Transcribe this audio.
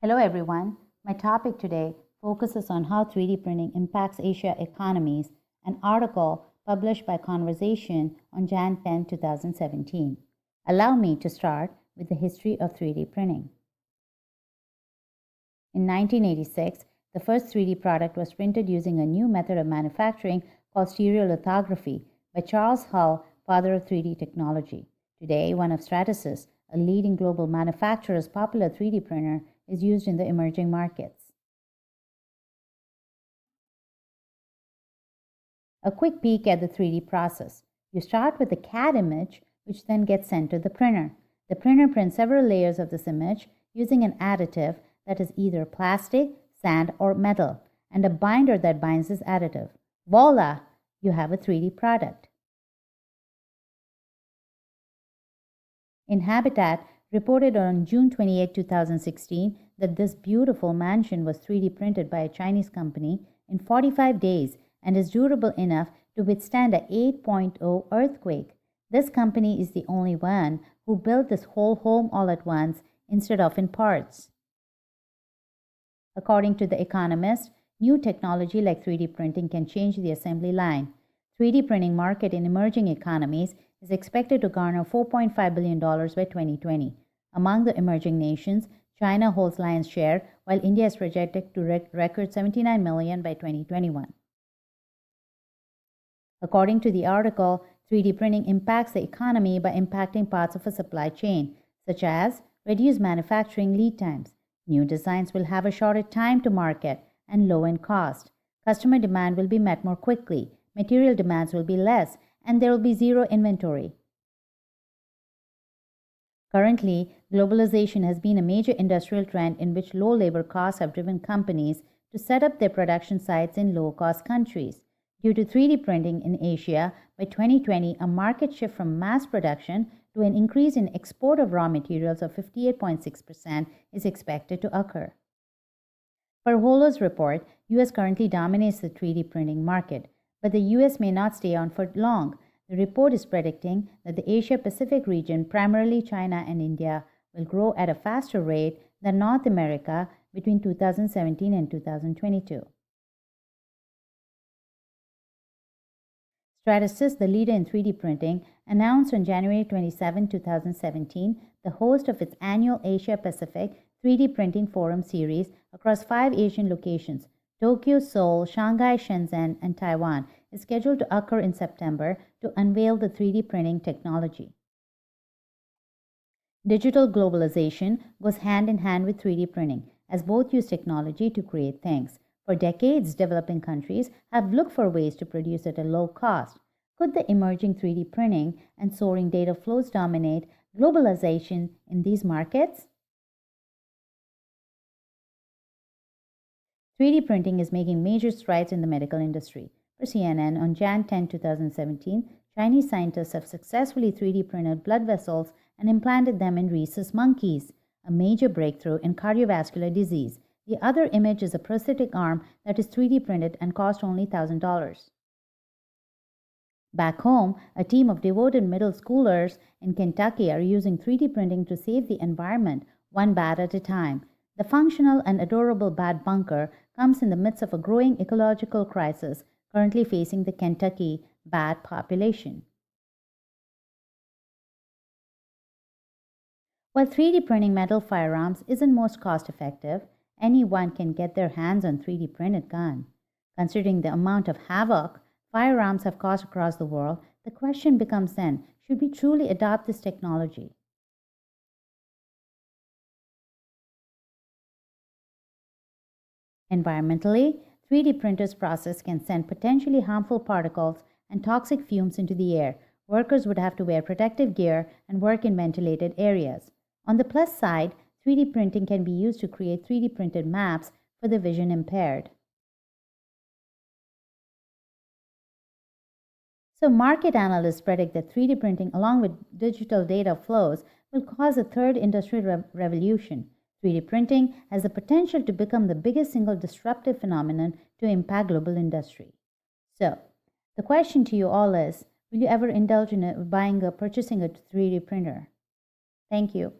Hello everyone. My topic today focuses on how 3D printing impacts Asia economies, an article published by Conversation on Jan 10, 2017. Allow me to start with the history of 3D printing. In 1986, the first 3D product was printed using a new method of manufacturing called stereolithography by Charles Hull, father of 3D technology. Today, one of Stratasys, a leading global manufacturer's popular 3D printer, is used in the emerging markets. A quick peek at the 3D process. You start with a CAD image, which then gets sent to the printer. The printer prints several layers of this image using an additive that is either plastic, sand, or metal, and a binder that binds this additive. Voila! You have a 3D product. In Habitat, reported on June 28, 2016, that this beautiful mansion was 3D printed by a Chinese company in 45 days and is durable enough to withstand a 8.0 earthquake. This company is the only one who built this whole home all at once instead of in parts. According to The Economist, new technology like 3D printing can change the assembly line. 3D printing market in emerging economies is expected to garner $4.5 billion by 2020. Among the emerging nations, China holds lion's share, while India is projected to record 79 million by 2021. According to the article, 3D printing impacts the economy by impacting parts of a supply chain, such as reduced manufacturing lead times. New designs will have a shorter time to market and low in cost. Customer demand will be met more quickly. Material demands will be less, and there will be zero inventory. Currently, globalization has been a major industrial trend in which low labor costs have driven companies to set up their production sites in low-cost countries. Due to 3D printing in Asia, by 2020, a market shift from mass production to an increase in export of raw materials of 58.6% is expected to occur. Per Holo's report, US currently dominates the 3D printing market, but the US may not stay on for long. The report is predicting that the Asia-Pacific region, primarily China and India, will grow at a faster rate than North America between 2017 and 2022. Stratasys, the leader in 3D printing, announced on January 27, 2017, the host of its annual Asia-Pacific 3D Printing Forum series across 5 Asian locations. Tokyo, Seoul, Shanghai, Shenzhen, and Taiwan is scheduled to occur in September to unveil the 3D printing technology. Digital globalization goes hand in hand with 3D printing, as both use technology to create things. For decades, developing countries have looked for ways to produce at a low cost. Could the emerging 3D printing and soaring data flows dominate globalization in these markets? 3D printing is making major strides in the medical industry. For CNN, on Jan 10, 2017, Chinese scientists have successfully 3D printed blood vessels and implanted them in rhesus monkeys, a major breakthrough in cardiovascular disease. The other image is a prosthetic arm that is 3D printed and cost only $1,000. Back home, a team of devoted middle schoolers in Kentucky are using 3D printing to save the environment, one bat at a time. The functional and adorable bat bunker comes in the midst of a growing ecological crisis currently facing the Kentucky bat population. While 3D printing metal firearms isn't most cost-effective, anyone can get their hands on 3D printed gun. Considering the amount of havoc firearms have caused across the world, the question becomes then, should we truly adopt this technology? Environmentally, 3D printers' process can send potentially harmful particles and toxic fumes into the air. Workers would have to wear protective gear and work in ventilated areas. On the plus side, 3D printing can be used to create 3D printed maps for the vision impaired. So market analysts predict that 3D printing along with digital data flows will cause a third industrial revolution. 3D printing has the potential to become the biggest single disruptive phenomenon to impact global industry. So, the question to you all is, will you ever indulge in purchasing a 3D printer? Thank you.